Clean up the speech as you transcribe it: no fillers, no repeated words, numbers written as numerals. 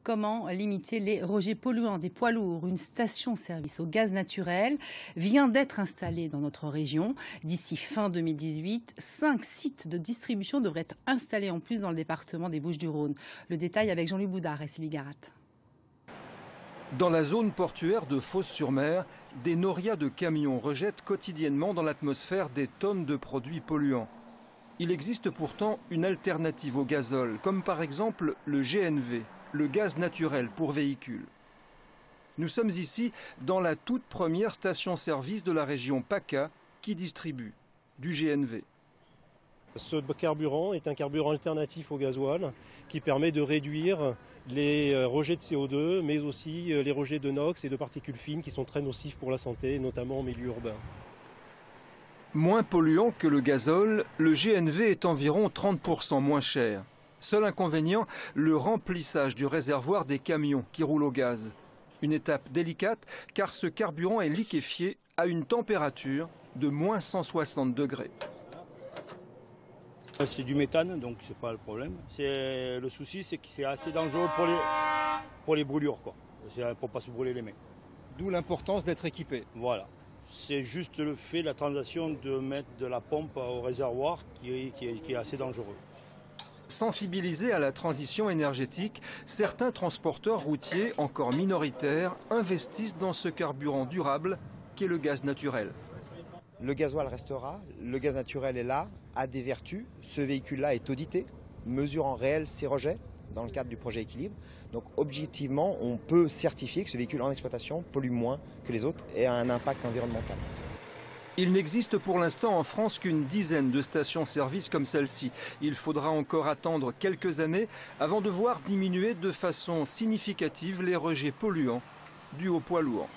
Comment limiter les rejets polluants des poids lourds? Une station-service au gaz naturel vient d'être installée dans notre région. D'ici fin 2018, 5 sites de distribution devraient être installés en plus dans le département des Bouches-du-Rhône. Le détail avec Jean-Louis Boudard et Sylvie Garat. Dans la zone portuaire de Fos-sur-Mer, des norias de camions rejettent quotidiennement dans l'atmosphère des tonnes de produits polluants. Il existe pourtant une alternative au gazole, comme par exemple le GNV, le gaz naturel pour véhicules. Nous sommes ici dans la toute première station-service de la région PACA qui distribue du GNV. Ce carburant est un carburant alternatif au gasoil qui permet de réduire les rejets de CO2, mais aussi les rejets de NOx et de particules fines qui sont très nocifs pour la santé, notamment en milieu urbain. Moins polluant que le gazole, le GNV est environ 30% moins cher. Seul inconvénient, le remplissage du réservoir des camions qui roulent au gaz. Une étape délicate car ce carburant est liquéfié à une température de moins 160 degrés. C'est du méthane, donc c'est pas le problème. Le souci, c'est que c'est assez dangereux pour les brûlures, quoi. C'est pour pas se brûler les mains. D'où l'importance d'être équipé. Voilà. C'est juste le fait, la transaction de mettre de la pompe au réservoir qui est assez dangereux. Sensibilisés à la transition énergétique, certains transporteurs routiers, encore minoritaires, investissent dans ce carburant durable qu'est le gaz naturel. Le gasoil restera, le gaz naturel est là, a des vertus. Ce véhicule-là est audité, mesure en réel ses rejets dans le cadre du projet Équilibre. Donc objectivement, on peut certifier que ce véhicule en exploitation pollue moins que les autres et a un impact environnemental. Il n'existe pour l'instant en France qu'une dizaine de stations-service comme celle-ci. Il faudra encore attendre quelques années avant de voir diminuer de façon significative les rejets polluants dus aux poids lourds.